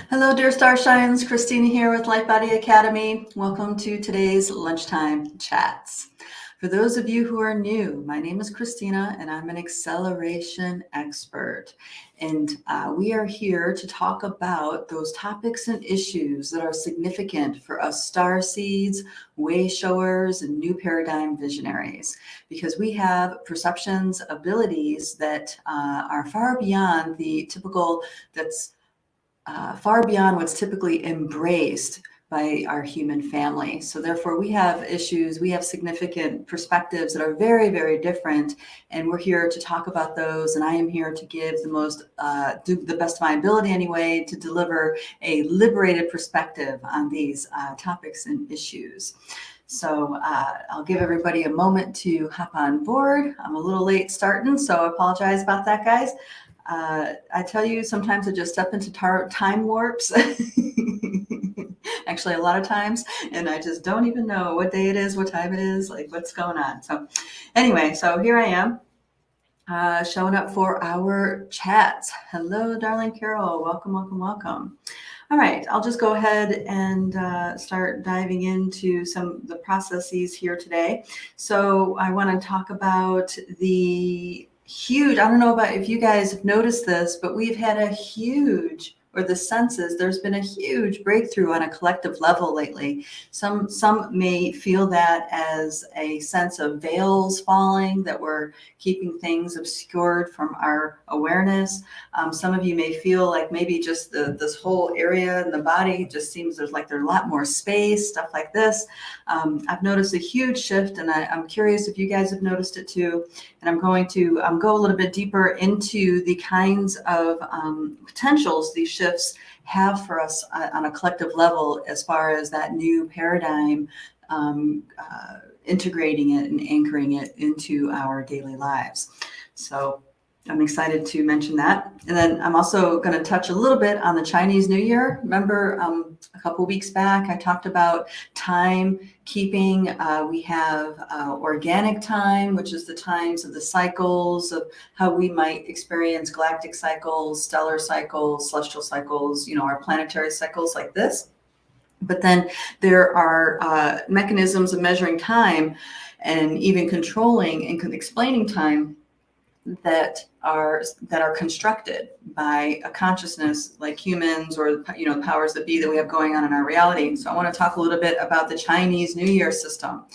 Hello, dear Starshines. Christina here with Light Body Academy. Welcome to today's Lunchtime Chats. For those of you who are new, my name is Christina and I'm an acceleration expert. And we are here to talk about those topics and issues that are significant for us star seeds, way showers, and new paradigm visionaries, because we have perceptions, abilities that are far beyond the typical, far beyond what's typically embraced by our human family. So therefore we have issues, we have significant perspectives that are very, very different. And we're here to talk about those. And I am here to give do the best of my ability anyway, to deliver a liberated perspective on these topics and issues. So I'll give everybody a moment to hop on board. I'm a little late starting, so I apologize about that, guys. I tell you, sometimes I just step into time warps, actually a lot of times, and I just don't even know what day it is, what time it is, like what's going on. So anyway, so here I am showing up for our chats. Hello, darling Carol. Welcome, welcome, welcome. All right, I'll just go ahead and start diving into some of the processes here today. So I want to talk about the huge, I don't know about if you guys have noticed this, but we've had a huge, or the senses, there's been a huge breakthrough on a collective level lately. Some may feel that as a sense of veils falling, that we're keeping things obscured from our awareness. Some of you may feel like maybe just this whole area in the body just seems there's a lot more space, stuff like this. I've noticed a huge shift, and I'm curious if you guys have noticed it too. And I'm going to go a little bit deeper into the kinds of potentials these shifts have for us on a collective level, as far as that new paradigm, integrating it and anchoring it into our daily lives. So I'm excited to mention that. And then I'm also going to touch a little bit on the Chinese New Year. Remember, a couple weeks back, I talked about time keeping. We have organic time, which is the times of the cycles of how we might experience galactic cycles, stellar cycles, celestial cycles, our planetary cycles like this. But then there are mechanisms of measuring time and even controlling and explaining time that are constructed by a consciousness like humans, or powers that be that we have going on in our reality. So I want to talk a little bit about the Chinese New Year system.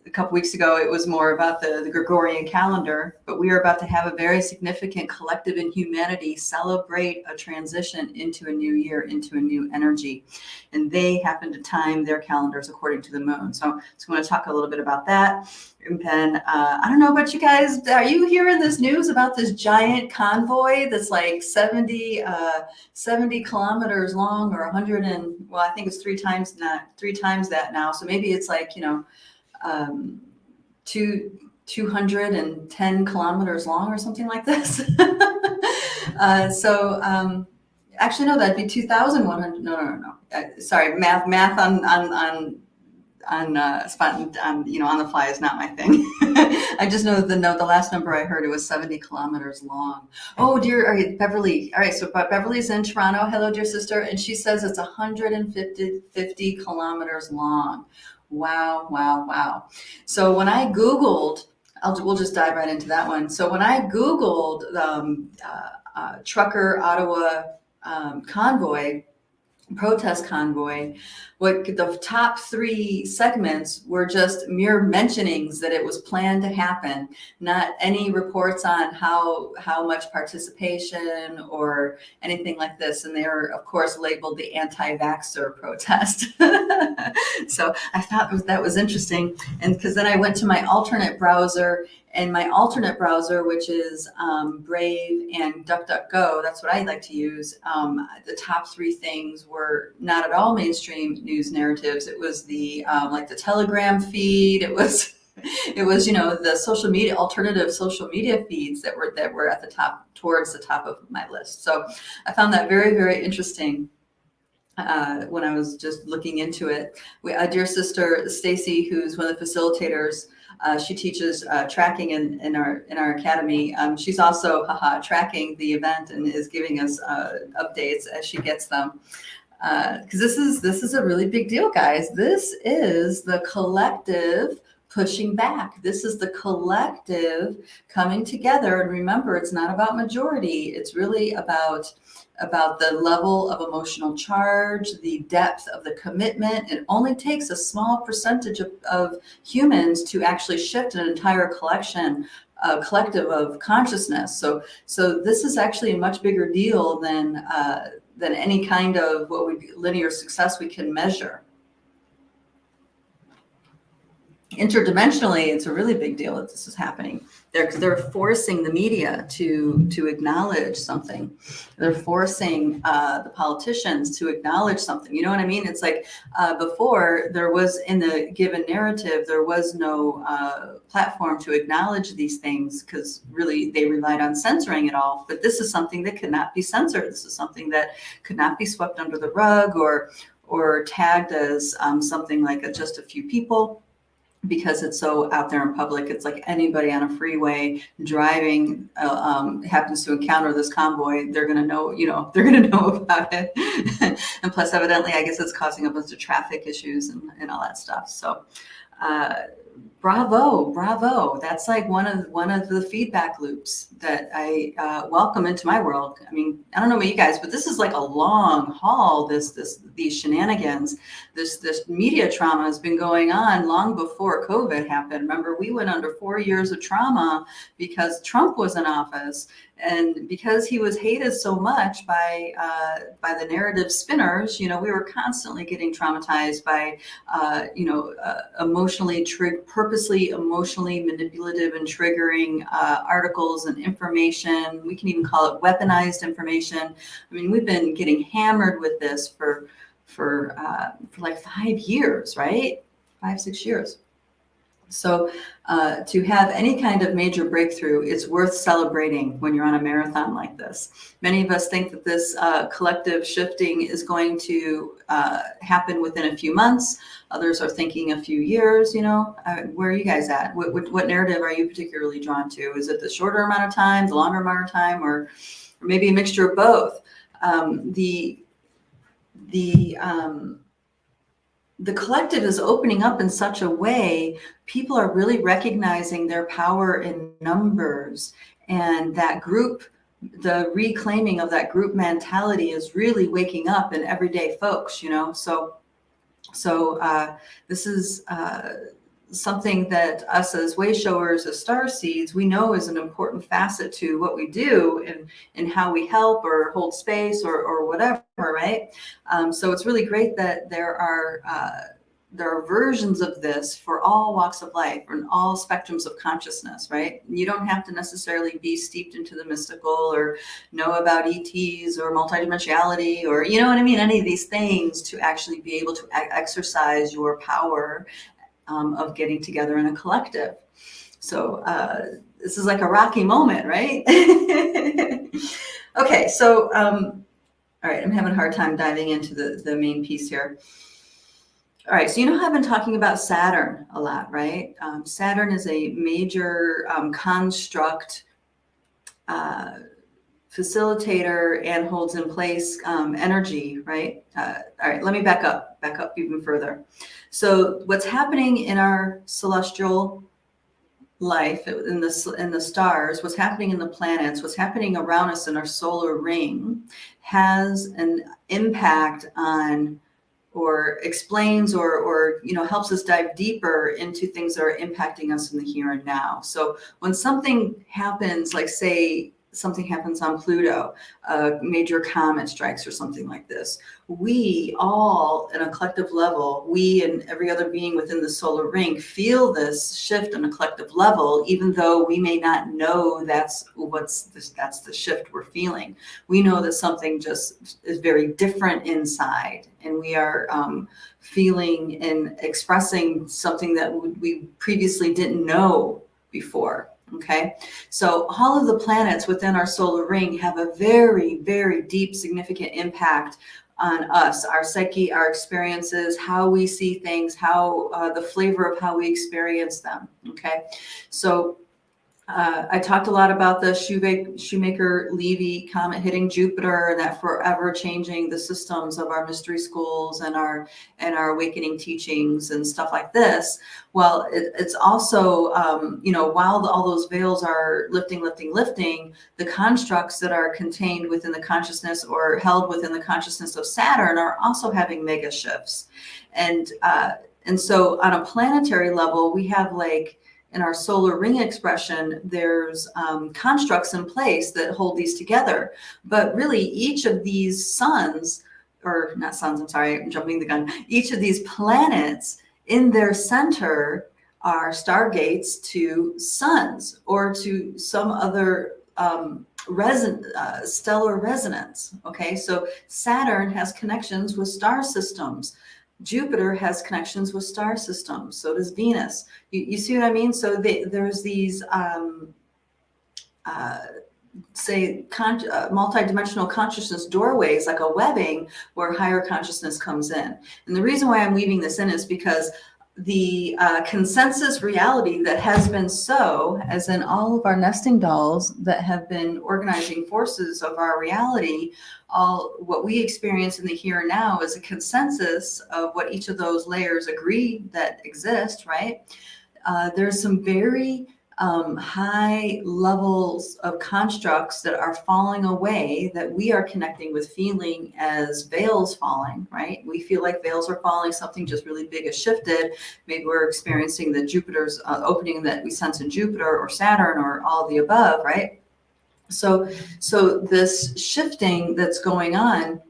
A couple weeks ago, it was more about the Gregorian calendar, but we are about to have a very significant collective in humanity celebrate a transition into a new year, into a new energy. And they happen to time their calendars according to the moon. So I'm going to talk a little bit about that. And then I don't know about you guys, are you hearing this news about this giant convoy that's like 70 kilometers long, or 100 and, well, I think it's three times that now. So maybe it's like, 210 kilometers long or something like this. Actually, no, that'd be 2,100. No. Sorry, math on the fly is not my thing. I just know the last number I heard, it was 70 kilometers long. Oh dear, all right, Beverly. All right, so Beverly's in Toronto. Hello, dear sister. And she says it's 150 kilometers long. Wow. So when I Googled, we'll just dive right into that one. So when I Googled trucker Ottawa protest convoy, what the top three segments were just mere mentionings that it was planned to happen, not any reports on how much participation or anything like this. And they were, of course, labeled the anti-vaxxer protest. So I thought that was interesting. And because then I went to my alternate browser, which is Brave and DuckDuckGo, that's what I like to use. The top three things were not at all mainstream news narratives. It was the the Telegram feed. It was the alternative social media feeds that were at the top, towards the top of my list. So I found that very, very interesting. when I was just looking into it. A dear sister, Stacy, who's one of the facilitators, she teaches tracking in our academy. She's also tracking the event and is giving us updates as she gets them. Because this is a really big deal, guys. This is the collective pushing back. This is the collective coming together. And remember, it's not about majority. It's really about the level of emotional charge, the depth of the commitment. It only takes a small percentage of humans to actually shift an entire collective of consciousness. So this is actually a much bigger deal than any kind of linear success we can measure. Interdimensionally, it's a really big deal that this is happening. They're forcing the media to acknowledge something. They're forcing the politicians to acknowledge something. You know what I mean? It's like before, there was, in the given narrative, there was no platform to acknowledge these things, because really they relied on censoring it all. But this is something that could not be censored. This is something that could not be swept under the rug or tagged as something like just a few people, because it's so out there in public. It's like anybody on a freeway driving happens to encounter this convoy, they're going to know, they're going to know about it. And plus, evidently, I guess it's causing a bunch of traffic issues and all that stuff. So bravo. That's like one of the feedback loops that I welcome into my world. I mean, I don't know about you guys, but this is like a long haul. These shenanigans, this media trauma has been going on long before COVID happened. Remember, we went under 4 years of trauma because Trump was in office, and because he was hated so much by the narrative spinners. We were constantly getting traumatized by purposely emotionally manipulative and triggering articles and information. We can even call it weaponized information. I mean, we've been getting hammered with this for like 5 years, right? 5-6 years. So to have any kind of major breakthrough, it's worth celebrating when you're on a marathon like this. Many of us think that this collective shifting is going to happen within a few months. Others are thinking a few years. Where are you guys at? What narrative are you particularly drawn to? Is it the shorter amount of time, the longer amount of time, or maybe a mixture of both? The collective is opening up in such a way, people are really recognizing their power in numbers, and that group, the reclaiming of that group mentality is really waking up in everyday folks, So this is something that us as way showers, as star seeds, we know is an important facet to what we do and how we help or hold space or whatever, right? So it's really great that there are versions of this for all walks of life and all spectrums of consciousness, right? You don't have to necessarily be steeped into the mystical or know about ETs or multidimensionality or, you know what I mean, any of these things to actually be able to exercise your power of getting together in a collective. So this is like a rocky moment, right? Okay, so all right, I'm having a hard time diving into the main piece here. All right, so I've been talking about Saturn a lot, right? Saturn is a major construct facilitator and holds in place energy, right? All right, let me back up even further. So what's happening in our celestial life, in the stars, what's happening in the planets, what's happening around us in our solar ring has an impact on, or explains or helps us dive deeper into things that are impacting us in the here and now. So when something happens, like say something happens on Pluto, a major comet strikes or something like this, we all, at a collective level, we and every other being within the solar ring feel this shift on a collective level, even though we may not know that's the shift we're feeling. We know that something just is very different inside, and we are feeling and expressing something that we previously didn't know before. Okay, so all of the planets within our solar ring have a very, very deep, significant impact on us, our psyche, our experiences, how we see things, how the flavor of how we experience them. Okay, so I talked a lot about the Shoemaker-Levy comet hitting Jupiter and that forever changing the systems of our mystery schools and our awakening teachings and stuff like this. Well, it's also, while all those veils are lifting, the constructs that are contained within the consciousness or held within the consciousness of Saturn are also having mega shifts. And so on a planetary level, we have in our solar ring expression, there's constructs in place that hold these together. But really, each of these suns, or not suns, I'm sorry, I'm jumping the gun. Each of these planets in their center are stargates to suns or to some other stellar resonance. Okay, so Saturn has connections with star systems. Jupiter has connections with star systems. So does Venus. You see what I mean? So there's these, multidimensional consciousness doorways, like a webbing where higher consciousness comes in. And the reason why I'm weaving this in is because the consensus reality that has been as in all of our nesting dolls that have been organizing forces of our reality, all what we experience in the here and now is a consensus of what each of those layers agree that exist, right? There's some very high levels of constructs that are falling away that we are connecting with, feeling as veils falling, right? We feel like veils are falling, something just really big has shifted. Maybe we're experiencing the Jupiter's opening that we sense in Jupiter or Saturn or all of the above, right? So this shifting that's going on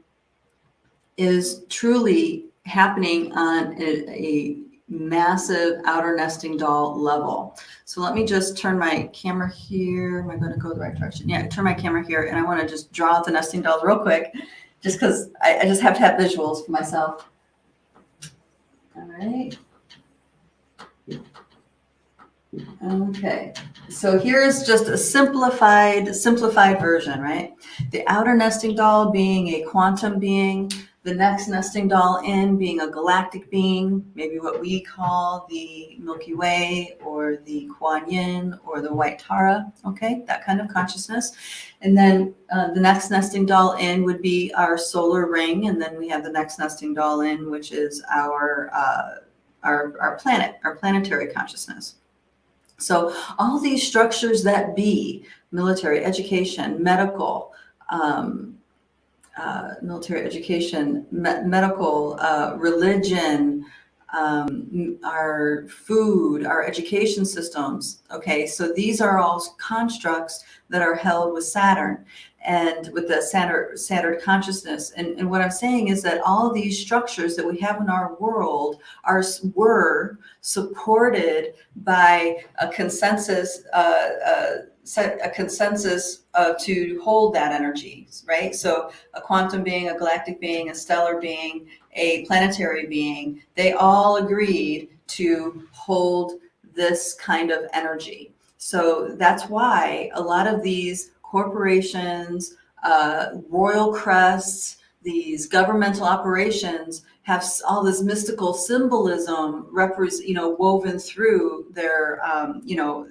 is truly happening on a massive outer nesting doll level. So let me just turn my camera here. Am I going to go the right direction? Yeah, turn my camera here, and I want to just draw out the nesting dolls real quick, just because I just have to have visuals for myself. All right. Okay, so here's just a simplified version, right? The outer nesting doll being a quantum being, the next nesting doll in being a galactic being, maybe what we call the Milky Way or the Kuan Yin or the White Tara, okay, that kind of consciousness. And then the next nesting doll in would be our solar ring, and then we have the next nesting doll in, which is our planet, our planetary consciousness. So all these structures that be military, education, medical, medical, religion, our food, our education systems. Okay, so these are all constructs that are held with Saturn and with the Saturn consciousness. And what I'm saying is that all of these structures that we have in our world were supported by a consensus, to hold that energy, right? So a quantum being, a galactic being, a stellar being, a planetary being, they all agreed to hold this kind of energy. So that's why a lot of these corporations, royal crests, these governmental operations have all this mystical symbolism woven through their,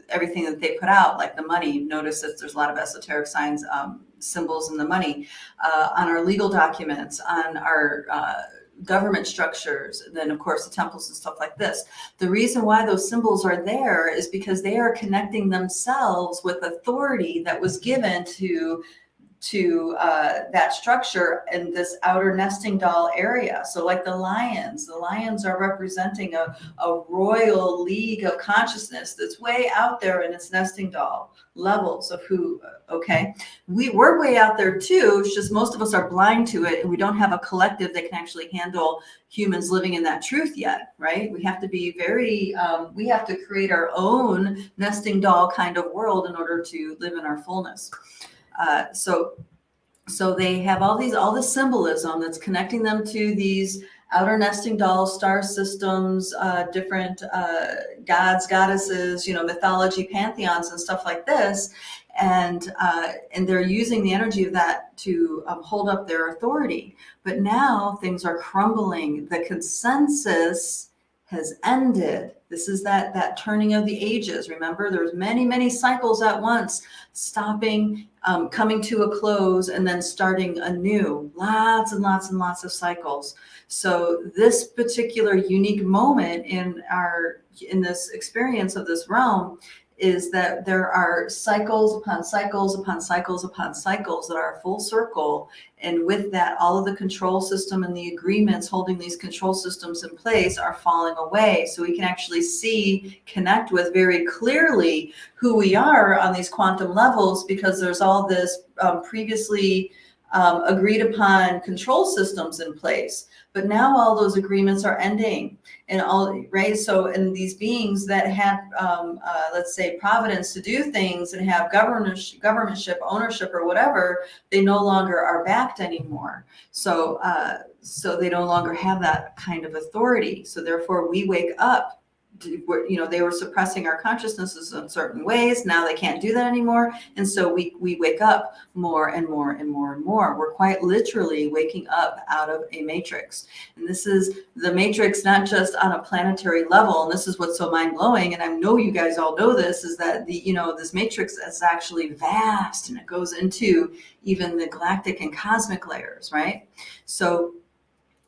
everything that they put out, like the money. Notice that there's a lot of esoteric signs, symbols in the money, on our legal documents, on our government structures, and then of course the temples and stuff like this. The reason why those symbols are there is because they are connecting themselves with authority that was given to that structure in this outer nesting doll area. So like the lions are representing a royal league of consciousness that's way out there in its nesting doll levels of who, okay, we're way out there too. It's just most of us are blind to it, and we don't have a collective that can actually handle humans living in that truth yet, right? We have to be very, we have to create our own nesting doll kind of world in order to live in our fullness. So they have all this symbolism that's connecting them to these outer nesting dolls, star systems, different gods, goddesses, mythology, pantheons, and stuff like this. and they're using the energy of that to hold up their authority. But now things are crumbling. The consensus has ended. This is that turning of the ages. Remember, there's many cycles at once, stopping, coming to a close, and then starting anew. Lots and lots of cycles. So this particular unique moment in this experience of this realm is that there are cycles upon cycles upon cycles upon cycles that are full circle. And with that, all of the control system and the agreements holding these control systems in place are falling away. So we can actually connect with very clearly who we are on these quantum levels, because there's all this previously agreed upon control systems in place. But now all those agreements are ending, and and these beings that have, let's say, providence to do things and have governmentship, ownership, or whatever, they no longer are backed anymore. So they no longer have that kind of authority. So therefore, we wake up. They were suppressing our consciousnesses in certain ways. Now they can't do that anymore. And so we wake up more and more and more and more. We're quite literally waking up out of a matrix. And this is the matrix, not just on a planetary level. And this is what's so mind blowing. And I know you guys all know this, is that this matrix is actually vast, and it goes into even the galactic and cosmic layers, right? So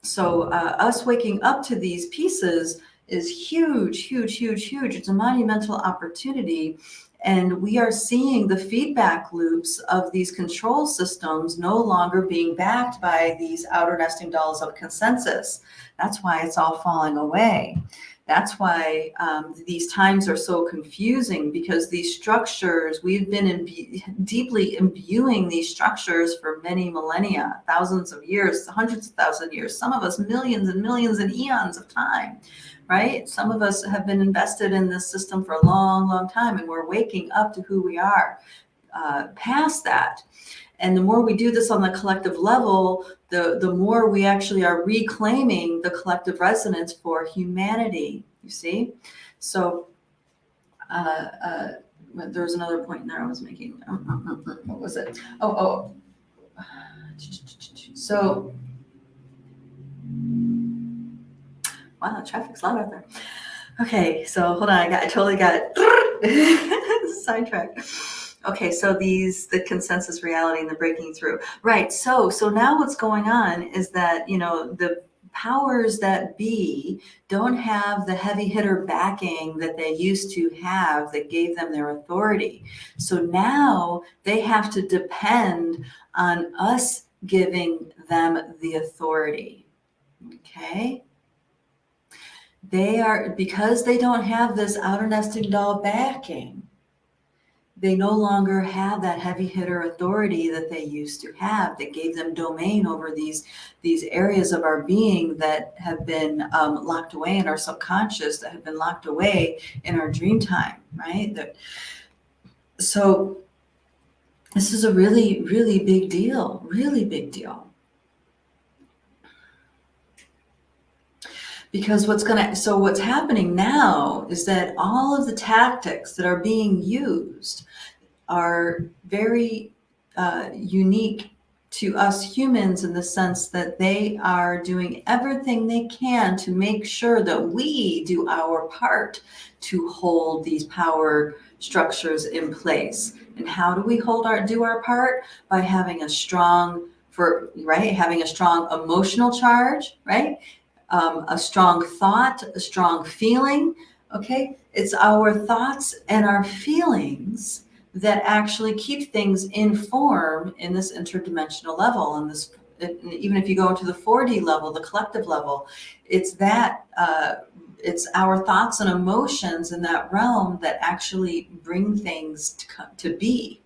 us waking up to these pieces is huge. It's a monumental opportunity. And we are seeing the feedback loops of these control systems no longer being backed by these outer nesting dolls of consensus. That's why it's all falling away. That's why these times are so confusing, because these structures, we've been deeply imbuing these structures for many millennia, thousands of years, hundreds of thousands of years, some of us millions and millions and eons of time. Right? Some of us have been invested in this system for a long time, and we're waking up to who we are past that. And the more we do this on the collective level, the more we actually are reclaiming the collective resonance for humanity, you see? So there was another point there I was making. What was it? So, wow, the traffic's loud out there. Okay, so hold on, I totally got it. Sidetracked. Okay, so the consensus reality and the breaking through. Right, so now what's going on is that, the powers that be don't have the heavy hitter backing that they used to have that gave them their authority. So now they have to depend on us giving them the authority. Okay? Because they don't have this outer nesting doll backing, they no longer have that heavy hitter authority that they used to have, that gave them domain over these areas of our being that have been locked away in our subconscious, that have been locked away in our dream time, right? So this is a really, really big deal, Because what's happening now is that all of the tactics that are being used are very unique to us humans, in the sense that they are doing everything they can to make sure that we do our part to hold these power structures in place. And how do we do our part? By having a strong emotional charge, right? A strong thought, a strong feeling. Okay, it's our thoughts and our feelings that actually keep things in form in this interdimensional level. And even if you go into the 4D level, the collective level, it's our thoughts and emotions in that realm that actually bring things to be.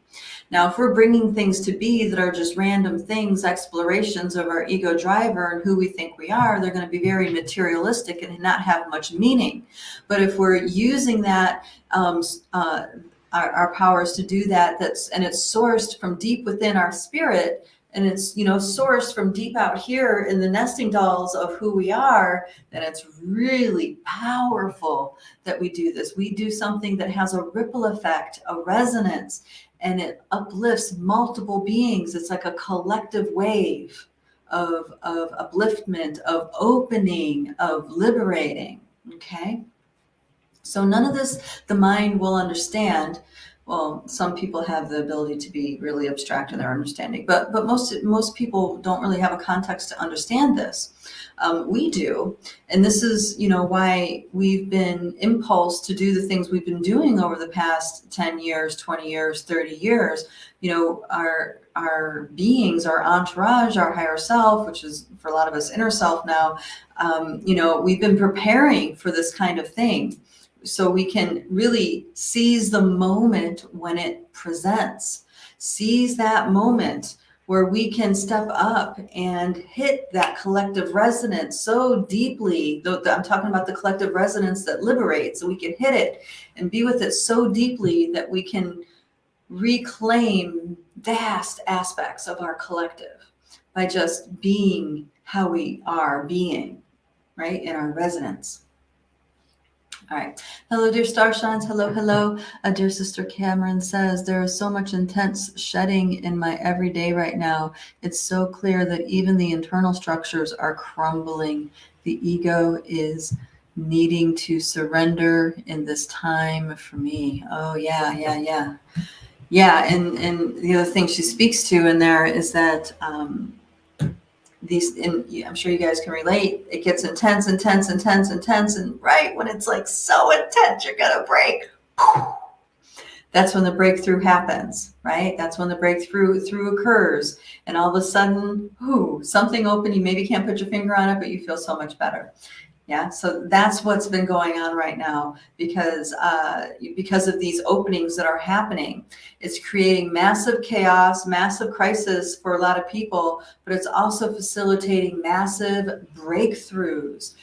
Now, if we're bringing things to be that are just random things, explorations of our ego driver and who we think we are, they're going to be very materialistic and not have much meaning. But if we're using that, our powers to do that, and it's sourced from deep within our spirit, and it's, sourced from deep out here in the nesting dolls of who we are, then it's really powerful that we do this. We do something that has a ripple effect, a resonance, and it uplifts multiple beings. It's like a collective wave of upliftment, of opening, of liberating. Okay. So none of this the mind will understand. Well, some people have the ability to be really abstract in their understanding, but most people don't really have a context to understand this. We do, and this is why we've been impulsed to do the things we've been doing over the past 10 years, 20 years, 30 years. Our beings, our entourage, our higher self, which is for a lot of us inner self now. We've been preparing for this kind of thing, so we can really seize the moment when it presents, seize that moment where we can step up and hit that collective resonance so deeply. I'm talking about the collective resonance that liberates, so we can hit it and be with it so deeply that we can reclaim vast aspects of our collective by just being how we are being, right, in our resonance. All right. Hello, dear Starshines. Hello, hello. Dear Sister Cameron says, there is so much intense shedding in my everyday right now. It's so clear that even the internal structures are crumbling. The ego is needing to surrender in this time for me. Oh, yeah. Yeah. And the other thing she speaks to in there is that, I'm sure you guys can relate, it gets intense, and right when it's like so intense, you're gonna break. That's when the breakthrough happens, right? That's when the breakthrough occurs, and all of a sudden, something open. You maybe can't put your finger on it, but you feel so much better. Yeah, so that's what's been going on right now because of these openings that are happening. It's creating massive chaos, massive crisis for a lot of people, but it's also facilitating massive breakthroughs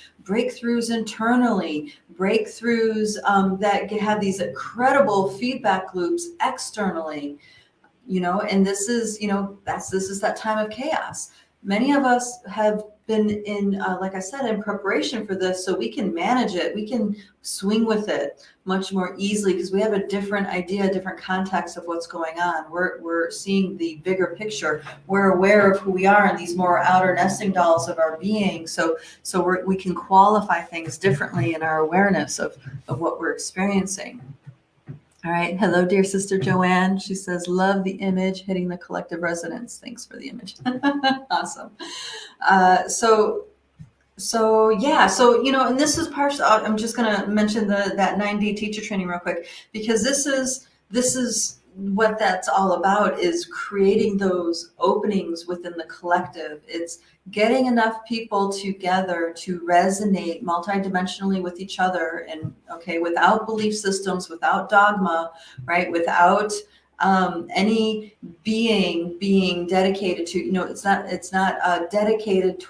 internally, breakthroughs that have these incredible feedback loops externally, and this is that time of chaos. Many of us have been in, like I said, in preparation for this, so we can manage it. We can swing with it much more easily because we have a different idea, a different context of what's going on. We're seeing the bigger picture. We're aware of who we are in these more outer nesting dolls of our being. So we can qualify things differently in our awareness of what we're experiencing. All right. Hello, dear Sister Joanne. She says, love the image hitting the collective resonance. Thanks for the image. Awesome. So, and this is partial. I'm just going to mention that 9D teacher training real quick, because this is what that's all about, is creating those openings within the collective. It's getting enough people together to resonate multidimensionally with each other, and without belief systems, without dogma, right? Without any being dedicated to, it's not dedicated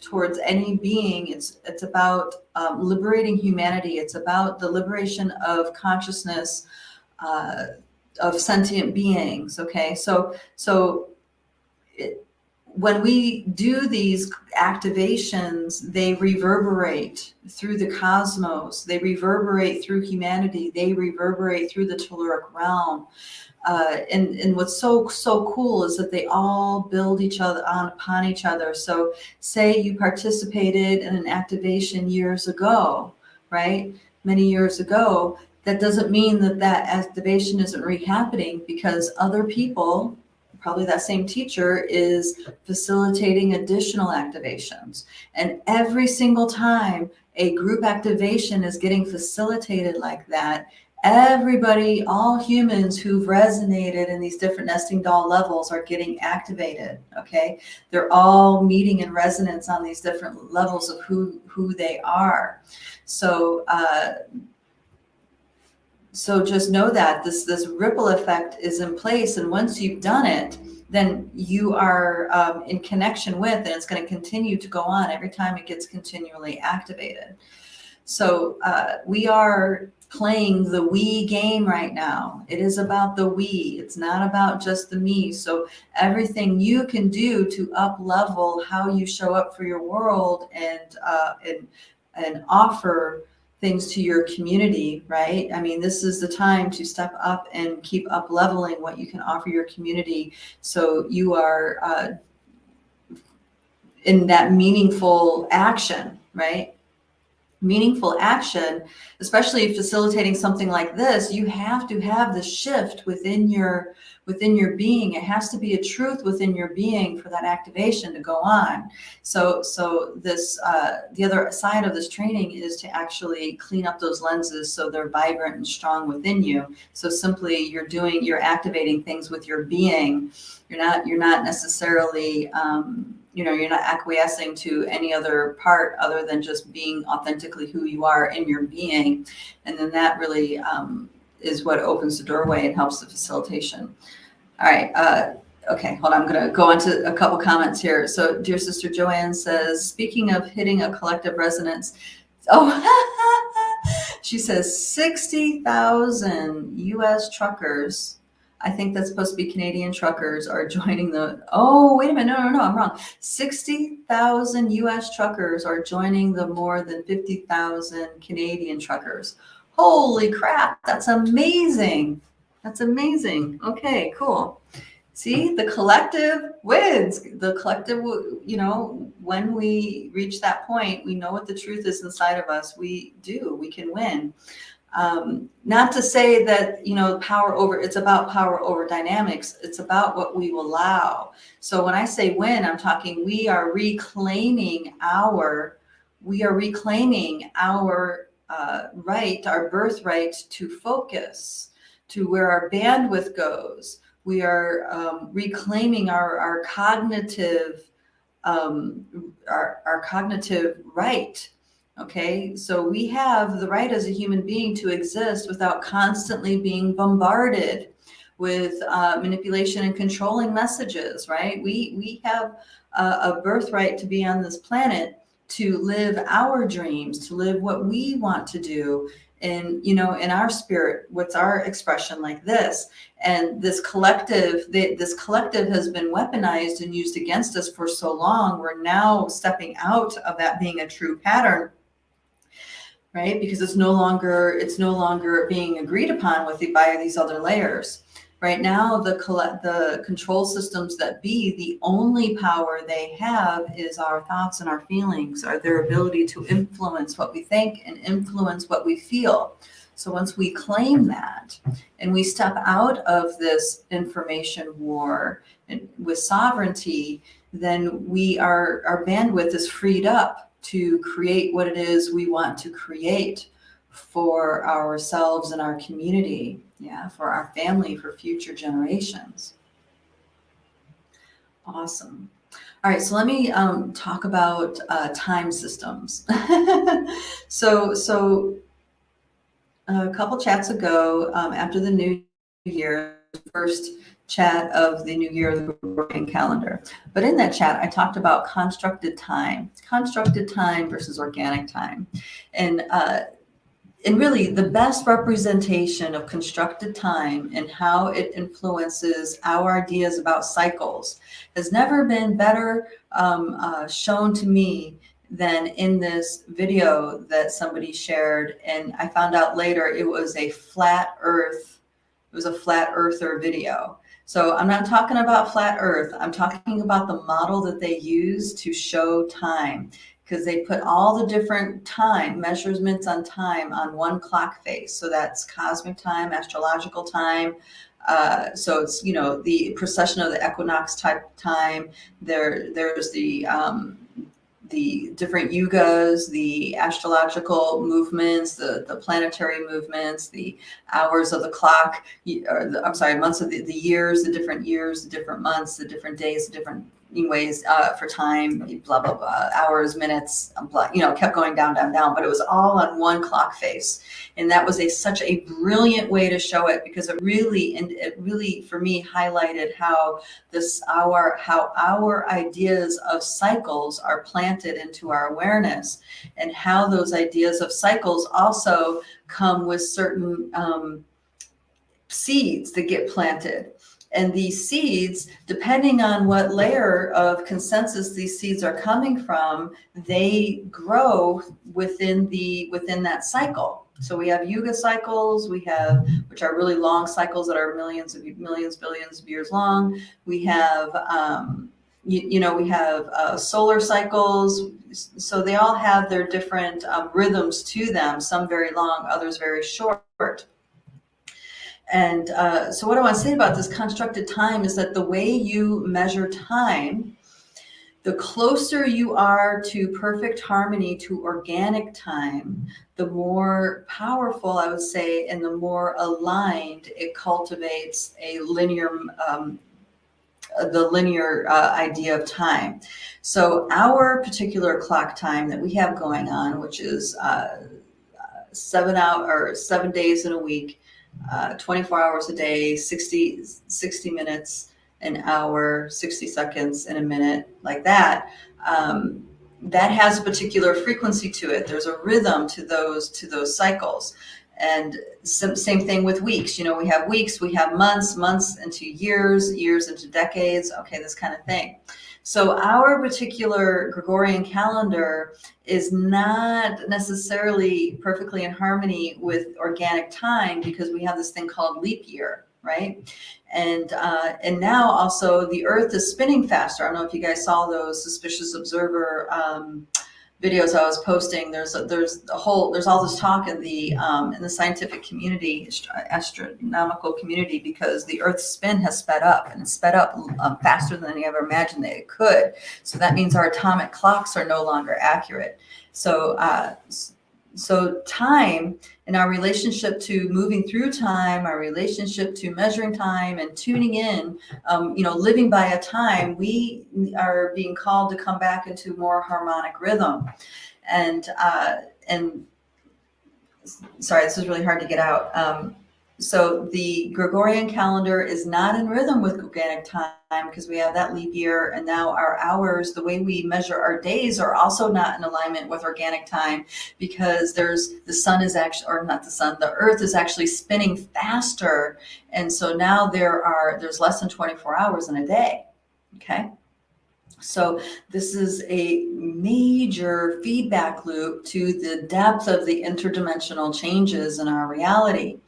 towards any being. It's about liberating humanity. It's about the liberation of consciousness, of sentient beings. Okay, so when we do these activations, they reverberate through the cosmos, they reverberate through humanity, they reverberate through the telluric realm. And what's so cool is that they all build each other upon each other. So say you participated in an activation years ago, right? Many years ago, that doesn't mean that activation isn't re-happening, because other people, probably that same teacher, is facilitating additional activations. And every single time a group activation is getting facilitated like that, everybody, all humans who've resonated in these different nesting doll levels are getting activated. Okay, they're all meeting in resonance on these different levels of who they are. So just know that this ripple effect is in place, and once you've done it, then you are in connection with, and it's going to continue to go on every time it gets continually activated. So we are playing the we game right now. It is about the we. It's not about just the me. So everything you can do to up level how you show up for your world and offer things to your community, right? I mean, this is the time to step up and keep up leveling what you can offer your community. So you are in that meaningful action, right? Meaningful action, especially facilitating something like this, you have to have the shift within your being. It has to be a truth within your being for that activation to go on. So this the other side of this training is to actually clean up those lenses so they're vibrant and strong within you. So simply you're activating things with your being. You're not necessarily you're not acquiescing to any other part other than just being authentically who you are in your being. And then that really is what opens the doorway and helps the facilitation. All right. Okay, hold on. I'm going to go on to a couple comments here. So dear sister Joanne says, speaking of hitting a collective resonance, she says 60,000 US truckers, I think that's supposed to be Canadian truckers, are joining wait a minute. No, I'm wrong. 60,000 US truckers are joining the more than 50,000 Canadian truckers. Holy crap. That's amazing. That's amazing. Okay, cool. See, the collective wins. The collective, when we reach that point, we know what the truth is inside of us. We can win. Not to say that, it's about power over dynamics. It's about what we will allow. So when I say win, I'm talking, we are reclaiming our right, our birthright to focus, to where our bandwidth goes. We are reclaiming our cognitive, our cognitive right. Okay, so we have the right as a human being to exist without constantly being bombarded with manipulation and controlling messages, right? We have a birthright to be on this planet, to live our dreams, to live what we want to do in our spirit, what's our expression like this. And this collective has been weaponized and used against us for so long. We're now stepping out of that being a true pattern, right? Because it's no longer being agreed upon by these other layers. Right now, the control systems that be, the only power they have is our thoughts and our feelings, are their ability to influence what we think and influence what we feel. So once we claim that and we step out of this information war and with sovereignty, then our bandwidth is freed up to create what it is we want to create for ourselves and our community, for our family, for future generations. Awesome. All right, so let me talk about time systems. So a couple chats ago, after the new year, first chat of the new year, the Gregorian calendar. But in that chat, I talked about constructed time versus organic time. And really the best representation of constructed time and how it influences our ideas about cycles has never been better shown to me than in this video that somebody shared. And I found out later it was a flat earther video. So I'm not talking about flat earth. I'm talking about the model that they use to show time, because they put all the different time measurements on time on one clock face. So that's cosmic time, astrological time. So it's, the precession of the equinox type time. There's the different yugas, the astrological movements, the planetary movements, the hours of the clock, months of the years, the different months, the different days, the different ways for time, blah, blah, blah, hours, minutes, blah, kept going down, down, down, but it was all on one clock face. And that was such a brilliant way to show it, because it really for me highlighted how our ideas of cycles are planted into our awareness, and how those ideas of cycles also come with certain seeds that get planted. And these seeds, depending on what layer of consensus these seeds are coming from, they grow within that cycle. So we have yuga cycles, which are really long cycles that are millions, billions of years long. We have we have solar cycles. So they all have their different rhythms to them, some very long, others very short. And so what I want to say about this constructed time is that the way you measure time, the closer you are to perfect harmony, to organic time, the more powerful, I would say, and the more aligned it cultivates a linear idea of time. So our particular clock time that we have going on, which is 7 days in a week, 24 hours a day, 60 minutes, an hour, 60 seconds in a minute, like that. That has a particular frequency to it. There's a rhythm to those cycles. And same thing with weeks. We have weeks, we have months into years into decades, okay, this kind of thing. So our particular Gregorian calendar is not necessarily perfectly in harmony with organic time, because we have this thing called leap year, right? And now also the Earth is spinning faster. I don't know if you guys saw those suspicious observer videos I was posting. There's all this talk in the scientific community, astronomical community, because the Earth's spin has sped up, and it's sped up faster than they ever imagined that it could. So that means our atomic clocks are no longer accurate. So time and our relationship to moving through time, our relationship to measuring time and tuning in, living by a time, we are being called to come back into more harmonic rhythm. And sorry, this is really hard to get out. So the Gregorian calendar is not in rhythm with organic time, because we have that leap year, and now our hours, the way we measure our days, are also not in alignment with organic time, because the Earth is actually spinning faster, and so now there's less than 24 hours in a day. Okay. So this is a major feedback loop to the depth of the interdimensional changes in our reality.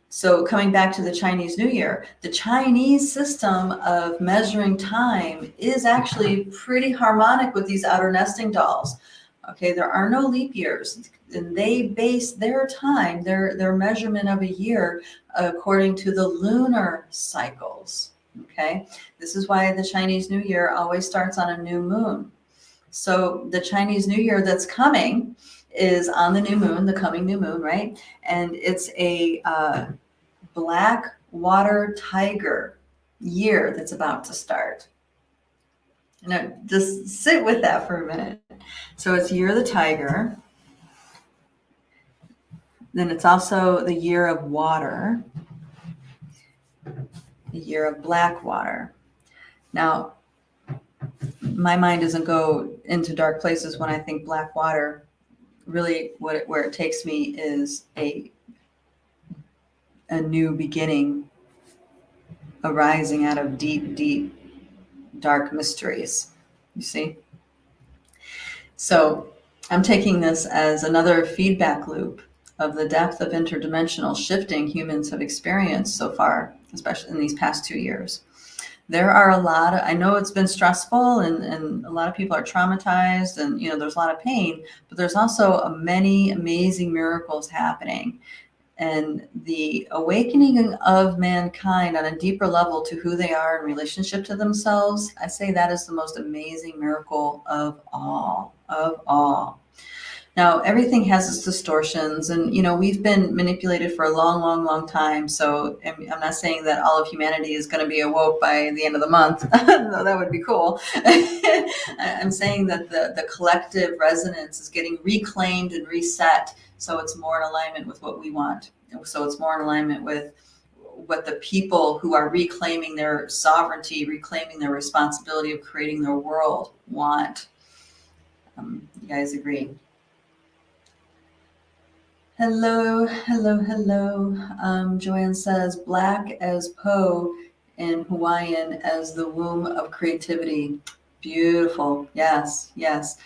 So coming back to the Chinese New Year, the Chinese system of measuring time is actually pretty harmonic with these outer nesting dolls. Okay, there are no leap years, and they base their time, their measurement of a year, according to the lunar cycles. Okay, this is why the Chinese New Year always starts on a new moon. So the Chinese New Year that's coming is on the new moon, the coming new moon, right? And it's a black water tiger year that's about to start. Now, just sit with that for a minute. So it's year of the tiger. Then it's also the year of water, the year of black water. Now, my mind doesn't go into dark places when I think black water. Really, where it takes me is a new beginning arising out of deep, deep, dark mysteries. You see? So I'm taking this as another feedback loop of the depth of interdimensional shifting humans have experienced so far, especially in these past 2 years. There are I know it's been stressful, and a lot of people are traumatized, and there's a lot of pain, but there's also many amazing miracles happening. And the awakening of mankind on a deeper level to who they are in relationship to themselves, I say that is the most amazing miracle of all. Now, everything has its distortions, and we've been manipulated for a long, long, long time. So I'm not saying that all of humanity is going to be awoke by the end of the month. Though that would be cool. I'm saying that the collective resonance is getting reclaimed and reset, so it's more in alignment with what we want. So it's more in alignment with what the people who are reclaiming their sovereignty, reclaiming their responsibility of creating their world want. You guys agree? Hello, hello, hello. Joanne says, Black as Poe and Hawaiian as the womb of creativity. Beautiful. Yes, yes.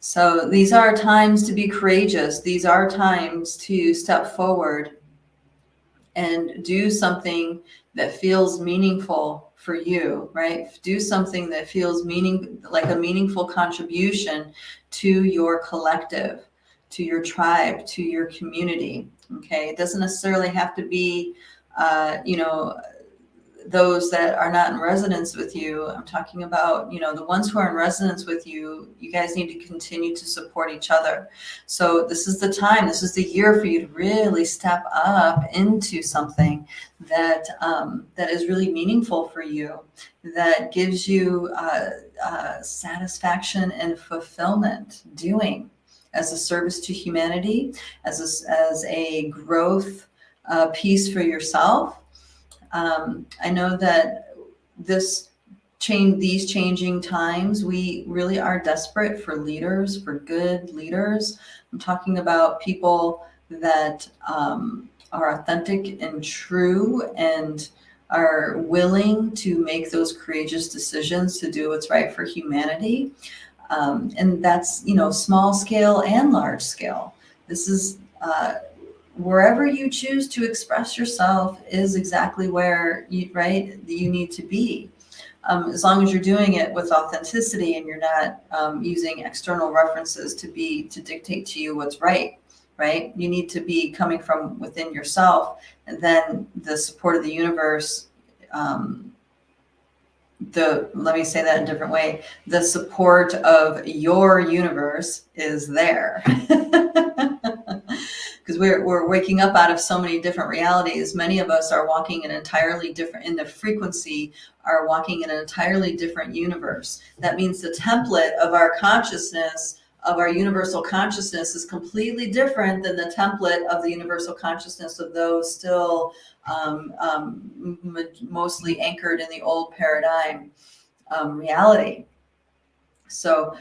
So these are times to be courageous. These are times to step forward and do something that feels meaningful for you, right? Do something that feels like a meaningful contribution to your collective, to your tribe, to your community. Okay, it doesn't necessarily have to be, those that are not in resonance with you. I'm talking about, the ones who are in resonance with you. You guys need to continue to support each other. So this is the time, this is the year for you to really step up into something that that is really meaningful for you, that gives you satisfaction and fulfillment doing as a service to humanity, as a growth piece for yourself. I know that these changing times, we really are desperate for leaders, for good leaders. I'm talking about people that are authentic and true and are willing to make those courageous decisions to do what's right for humanity. And that's, small scale and large scale. This is wherever you choose to express yourself is exactly where you need to be. As long as you're doing it with authenticity and you're not using external references to dictate to you what's right? You need to be coming from within yourself, and then the support of the universe. Let me say that in a different way. The support of your universe is there. Because we're waking up out of so many different realities. Many of us are walking in entirely different, in the frequency, are walking in an entirely different universe. That means the template of our consciousness, of our universal consciousness, is completely different than the template of the universal consciousness of those still mostly anchored in the old paradigm reality. So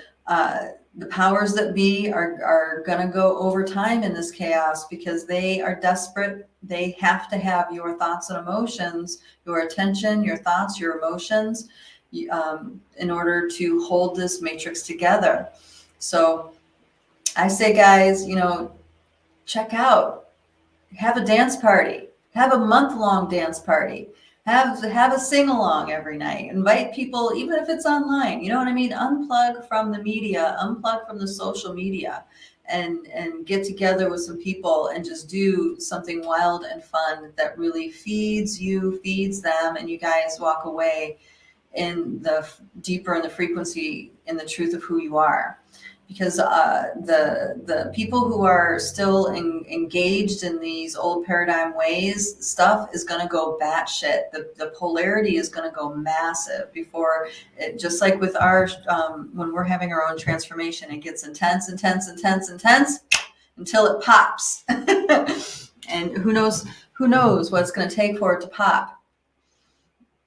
the powers that be are going to go over time in this chaos because they are desperate. They have to have your thoughts and emotions, your attention, your thoughts, your emotions, in order to hold this matrix together. So I say, guys, check out, have a dance party, have a month-long dance party. Have a sing-along every night. Invite people, even if it's online. You know what I mean? Unplug from the media, unplug from the social media, and get together with some people and just do something wild and fun that really feeds you, feeds them, and you guys walk away deeper in the frequency, in the truth of who you are. Because the people who are still engaged in these old paradigm ways, stuff is going to go batshit. The polarity is going to go massive before it, just like with our when we're having our own transformation, it gets intense until it pops. And who knows what it's going to take for it to pop.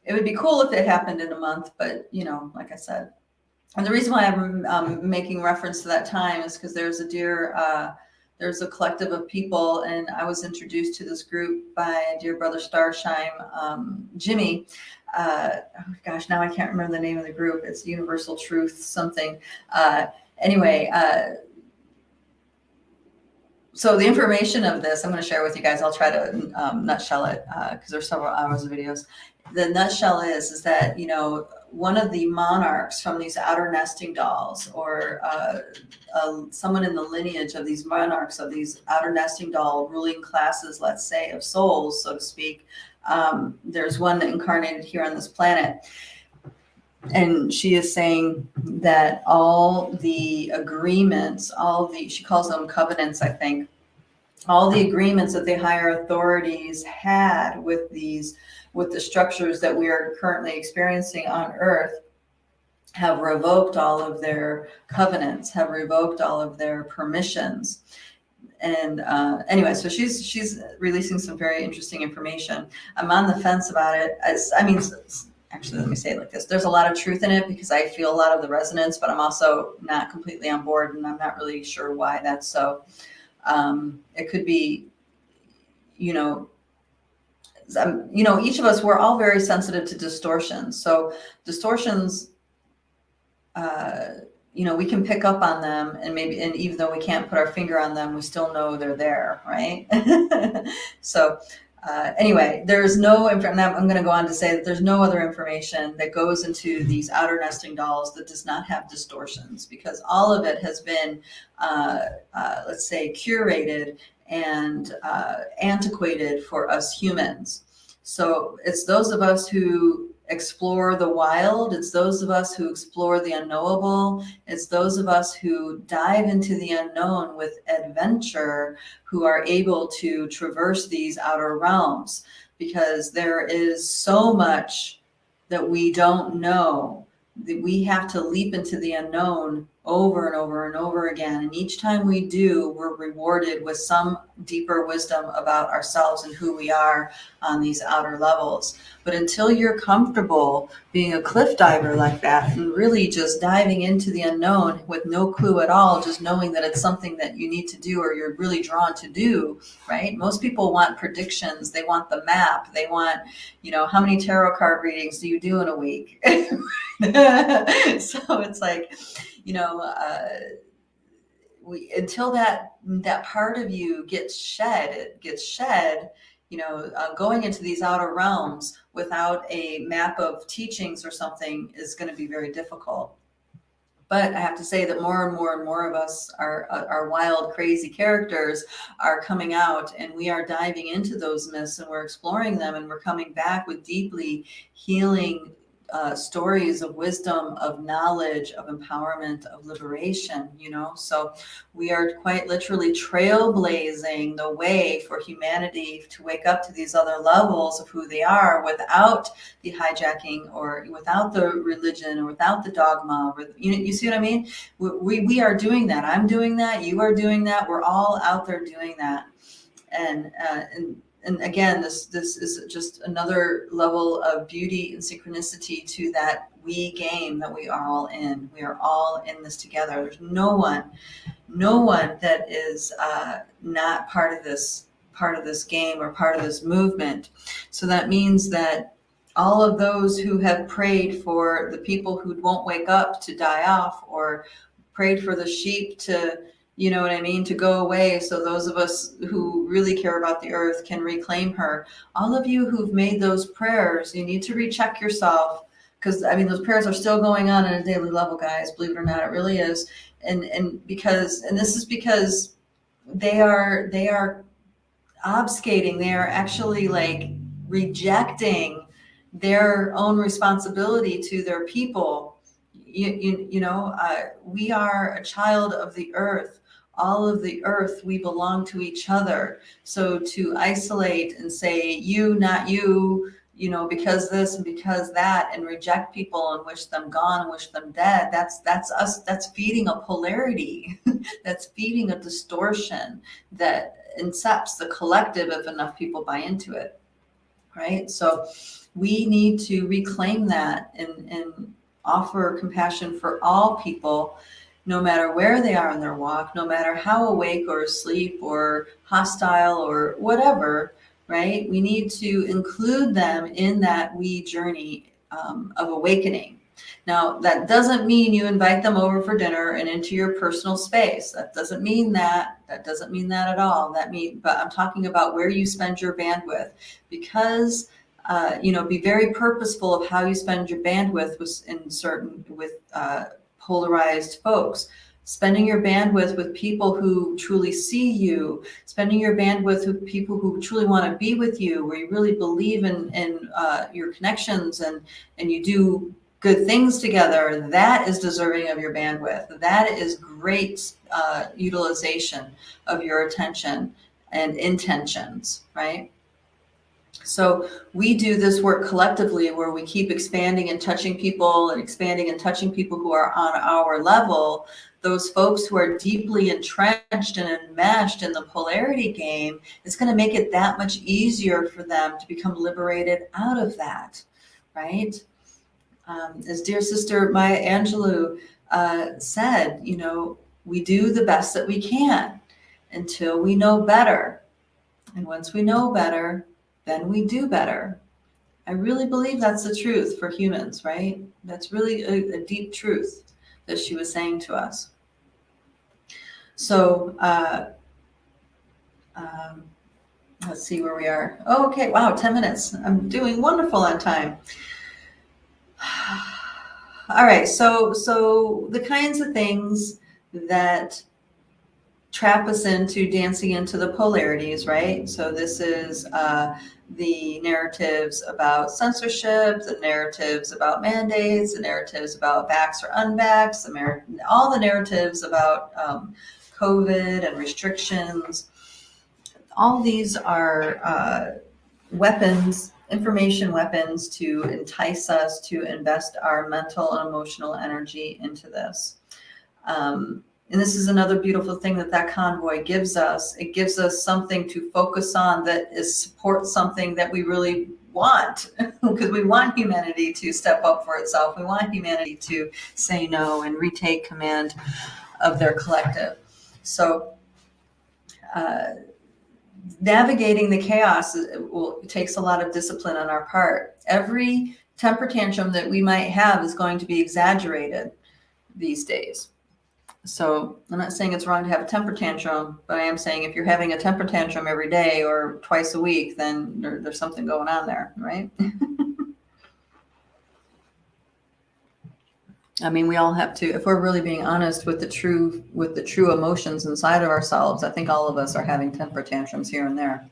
It would be cool if it happened in a month, but like I said. And the reason why I'm making reference to that time is because there's a collective of people, and I was introduced to this group by a dear brother Starshine, Jimmy. Oh gosh, now I can't remember the name of the group. It's Universal Truth something. Anyway, so the information of this, I'm going to share with you guys. I'll try to nutshell it because there's several hours of videos. The nutshell is that, one of the monarchs from these outer nesting dolls, or someone in the lineage of these monarchs of these outer nesting doll ruling classes, let's say, of souls, so to speak. There's one that incarnated here on this planet. And she is saying that all the agreements, she calls them covenants, I think, all the agreements that the higher authorities had with the structures that we are currently experiencing on Earth, have revoked all of their covenants, have revoked all of their permissions. And anyway, so she's releasing some very interesting information. I'm on the fence about it. Actually, let me say it like this. There's a lot of truth in it because I feel a lot of the resonance, but I'm also not completely on board, and I'm not really sure why that's so. It could be, each of us, we're all very sensitive to distortions. So distortions, we can pick up on them, and even though we can't put our finger on them, we still know they're there, right? So anyway, there's no, I'm going to go on to say that there's no other information that goes into these outer nesting dolls that does not have distortions, because all of it has been, let's say, curated and antiquated for us humans. So it's those of us who explore the wild. It's those of us who explore the unknowable. It's those of us who dive into the unknown with adventure who are able to traverse these outer realms, because there is so much that we don't know, that we have to leap into the unknown over and over and over again. And each time we do, we're rewarded with some deeper wisdom about ourselves and who we are on these outer levels. But until you're comfortable being a cliff diver like that and really just diving into the unknown with no clue at all, just knowing that it's something that you need to do or you're really drawn to do, right? Most people want predictions. They want the map. They want, how many tarot card readings do you do in a week? So it's like, until that part of you gets shed, going into these outer realms without a map of teachings or something is going to be very difficult. But I have to say that more and more and more of us, our wild, crazy characters, are coming out, and we are diving into those myths, and we're exploring them, and we're coming back with deeply healing stories of wisdom, of knowledge, of empowerment, of liberation, So we are quite literally trailblazing the way for humanity to wake up to these other levels of who they are without the hijacking, or without the religion, or without the dogma. Or, you see what I mean? We are doing that. I'm doing that. You are doing that. We're all out there doing that. And again, this is just another level of beauty and synchronicity to that we game that we are all in. We are all in this together. There's no one that is not part of this game or part of this movement. So that means that all of those who have prayed for the people who won't wake up to die off, or prayed for the sheep to, to go away, so those of us who really care about the earth can reclaim her. All of you who've made those prayers, you need to recheck yourself, because those prayers are still going on at a daily level, guys. Believe it or not, it really is. And this is because they are obfuscating. They are actually like rejecting their own responsibility to their people. We are a child of the earth. All of the earth, we belong to each other. So to isolate and say, you, not you, because this and because that, and reject people and wish them gone and wish them dead, that's us. That's feeding a polarity. That's feeding a distortion that incepts the collective if enough people buy into it, right? So we need to reclaim that and offer compassion for all people, no matter where they are in their walk, no matter how awake or asleep or hostile or whatever, right? We need to include them in that journey of awakening. Now, that doesn't mean you invite them over for dinner and into your personal space. That doesn't mean that. That doesn't mean that at all. But I'm talking about where you spend your bandwidth, because be very purposeful of how you spend your bandwidth with polarized folks. Spending your bandwidth with people who truly see you, spending your bandwidth with people who truly want to be with you, where you really believe in your connections, and you do good things together, that is deserving of your bandwidth. That is great utilization of your attention and intentions, right? So we do this work collectively where we keep expanding and touching people and expanding and touching people who are on our level. Those folks who are deeply entrenched and enmeshed in the polarity game, it's going to make it that much easier for them to become liberated out of that, right? As dear sister Maya Angelou said, you know, we do the best that we can until we know better. And once we know better, then we do better. I really believe that's the truth for humans, right? That's really a deep truth that she was saying to us. So let's see where we are. Oh, okay, wow, 10 minutes. I'm doing wonderful on time. All right, so the kinds of things that trap us into dancing into the polarities, right? So this is the narratives about censorship, the narratives about mandates, the narratives about vax or unvax, all the narratives about COVID and restrictions. All these are weapons, information weapons to entice us to invest our mental and emotional energy into this. And this is another beautiful thing that convoy gives us. It gives us something to focus on that supports something that we really want, because we want humanity to step up for itself. We want humanity to say no and retake command of their collective. So navigating the chaos takes a lot of discipline on our part. Every temper tantrum that we might have is going to be exaggerated these days. So I'm not saying it's wrong to have a temper tantrum, but I am saying if you're having a temper tantrum every day or twice a week, then there's something going on there, right? I mean, we all have to, if we're really being honest with the true emotions inside of ourselves, I think all of us are having temper tantrums here and there.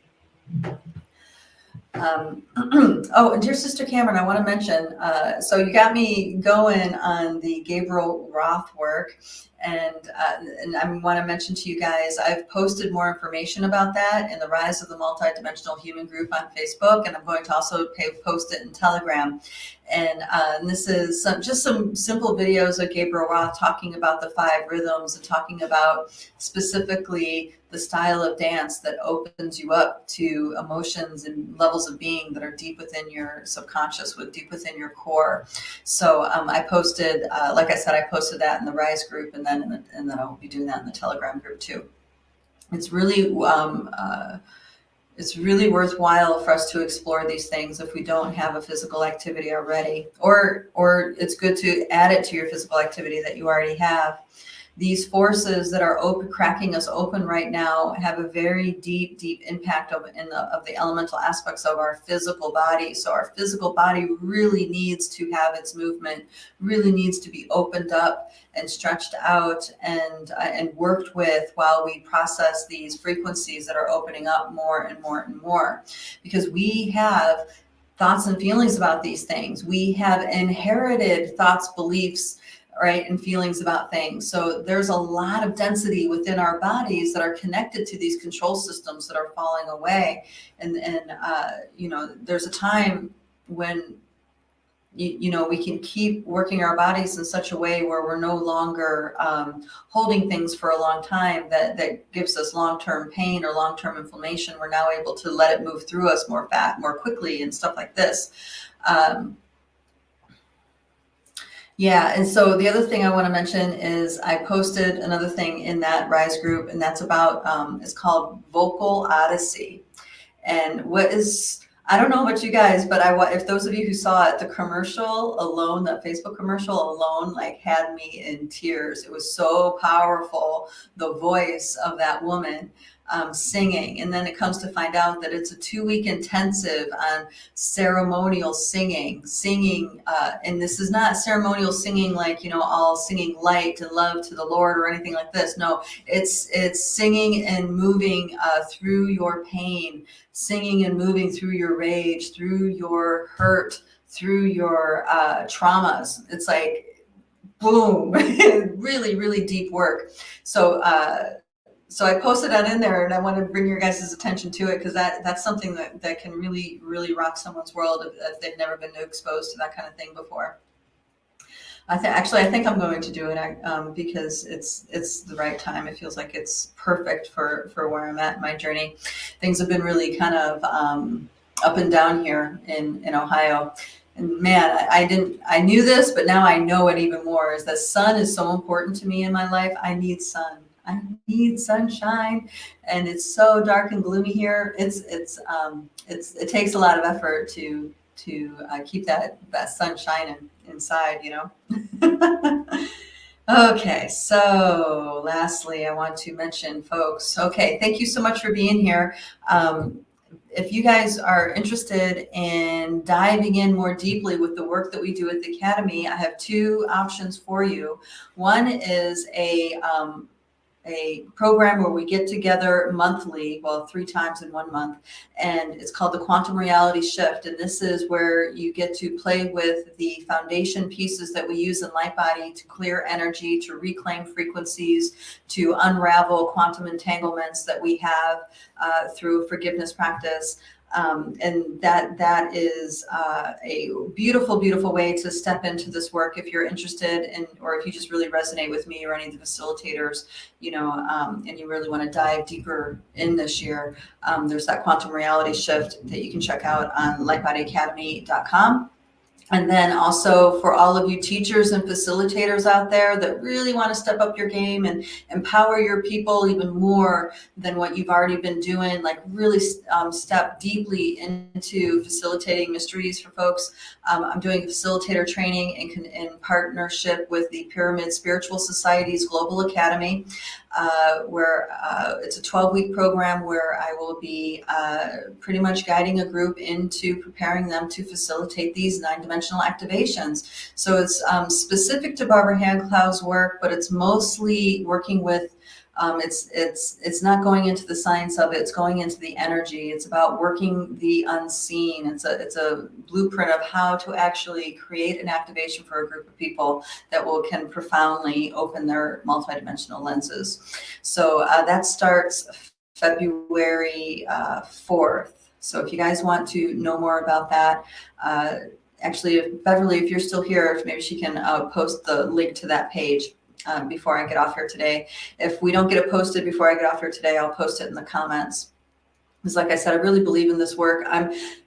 Oh, and dear Sister Cameron, I want to mention, so you got me going on the Gabriel Roth work, and I want to mention to you guys, I've posted more information about that in the Rise of the Multidimensional Human group on Facebook, and I'm going to also post it in Telegram. And this is just some simple videos of Gabriel Roth talking about the 5 rhythms and talking about specifically the style of dance that opens you up to emotions and levels of being that are deep within your subconscious, deep within your core. So I posted, like I said, I posted that in the Rise group, and then I'll be doing that in the Telegram group too. It's really worthwhile for us to explore these things if we don't have a physical activity already, or it's good to add it to your physical activity that you already have. These forces that are cracking us open right now have a very deep impact of the elemental aspects of our physical body. So our physical body really needs to have its movement, really needs to be opened up and stretched out and worked with while we process these frequencies that are opening up more and more and more. Because we have thoughts and feelings about these things. We have inherited thoughts, beliefs, right, and feelings about things. So there's a lot of density within our bodies that are connected to these control systems that are falling away. And there's a time when we can keep working our bodies in such a way where we're no longer holding things for a long time that gives us long-term pain or long-term inflammation. We're now able to let it move through us more quickly and stuff like this. Yeah, and so the other thing I want to mention is I posted another thing in that Rise group, and that's about, it's called Vocal Odyssey. And I don't know about you guys, but if those of you who saw it, the commercial alone, that Facebook commercial alone, had me in tears. It was so powerful, the voice of that woman singing. And then it comes to find out that it's a 2-week intensive on ceremonial singing, and this is not ceremonial singing all singing light and love to the Lord or anything like this. No, it's singing and moving through your pain, singing and moving through your rage, through your hurt, through your traumas. It's like, boom, really, really deep work. So, so I posted that in there, and I want to bring your guys' attention to it, because that's something that can really, really rock someone's world if they've never been exposed to that kind of thing before. I think I'm going to do it because it's the right time. It feels like it's perfect for where I'm at in my journey. Things have been really kind of up and down here in Ohio. And man, I knew this, but now I know it even more, is that sun is so important to me in my life. I need sun. I need sunshine, and it's so dark and gloomy here. It takes a lot of effort to keep that sun shining inside, Okay, so lastly, I want to mention, folks. Okay, thank you so much for being here. If you guys are interested in diving in more deeply with the work that we do at the Academy, I have two options for you. One is a program where we get together monthly, well, 3 times in 1 month, and it's called the Quantum Reality Shift. And this is where you get to play with the foundation pieces that we use in Light Body to clear energy, to reclaim frequencies, to unravel quantum entanglements that we have through forgiveness practice. And that is a beautiful, beautiful way to step into this work if you're interested in, or if you just really resonate with me or any of the facilitators, and you really want to dive deeper in this year. There's that Quantum Reality Shift that you can check out on lightbodyacademy.com. And then also for all of you teachers and facilitators out there that really want to step up your game and empower your people even more than what you've already been doing, like really step deeply into facilitating mysteries for folks. I'm doing facilitator training in partnership with the Pyramid Spiritual Society's Global Academy, where it's a 12-week program where I will be pretty much guiding a group into preparing them to facilitate these 9-dimensional activations. So it's specific to Barbara Handclough's work, but it's mostly working with it's not going into the science of it, it's going into the energy. It's about working the unseen. It's a blueprint of how to actually create an activation for a group of people that can profoundly open their multidimensional lenses. So that starts February 4th. So if you guys want to know more about that, actually, Beverly, if you're still here, maybe she can post the link to that page before I get off here today. If we don't get it posted before I get off here today, I'll post it in the comments. Because like I said, I really believe in this work.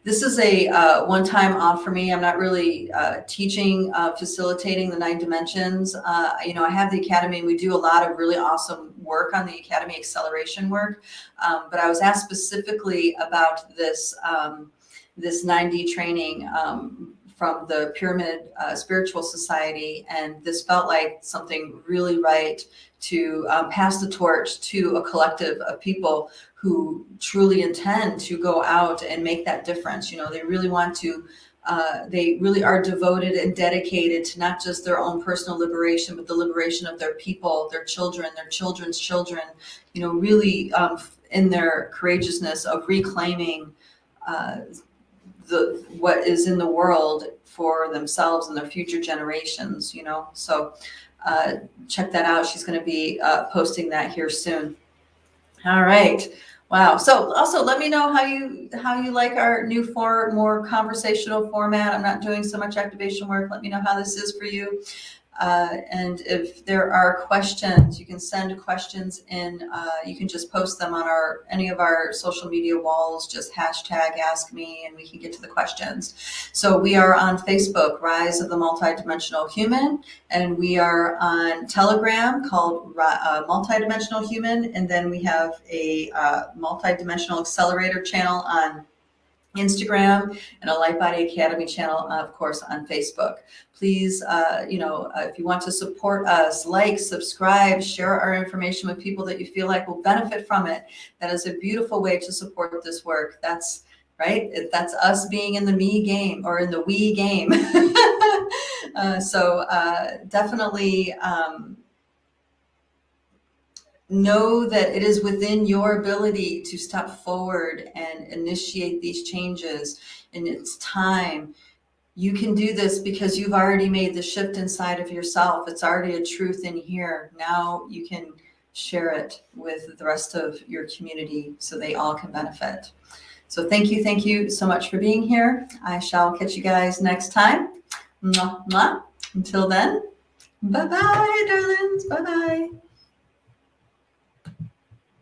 This is a one-time off for me. I'm not really teaching, facilitating the 9 dimensions. I have the Academy, and we do a lot of really awesome work on the Academy acceleration work. But I was asked specifically about this 9D training from the Pyramid Spiritual Society, and this felt like something really right to pass the torch to a collective of people who truly intend to go out and make that difference. They really want to, they really are devoted and dedicated to not just their own personal liberation, but the liberation of their people, their children, their children's children, really in their courageousness of reclaiming what is in the world for themselves and their future generations, So check that out. She's going to be posting that here soon. All right. Wow. So also let me know how you like our new more conversational format. I'm not doing so much activation work. Let me know how this is for you. And if there are questions, you can send questions in. You can just post them on any of our social media walls. Just hashtag Ask Me, and we can get to the questions. So we are on Facebook, Rise of the Multidimensional Human, and we are on Telegram called Multidimensional Human, and then we have a Multidimensional Accelerator channel on Instagram, and a Light Body Academy channel, of course, on Facebook. Please, if you want to support us, like, subscribe, share our information with people that you feel like will benefit from it. That is a beautiful way to support this work. That's right. That's us being in the me game, or in the we game. So definitely know that it is within your ability to step forward and initiate these changes, and it's time. You can do this because you've already made the shift inside of yourself. It's already a truth in here. Now you can share it with the rest of your community so they all can benefit. So thank you so much for being here. I shall catch you guys next time. Mwah, mwah. Until then, bye-bye, darlings. Bye-bye.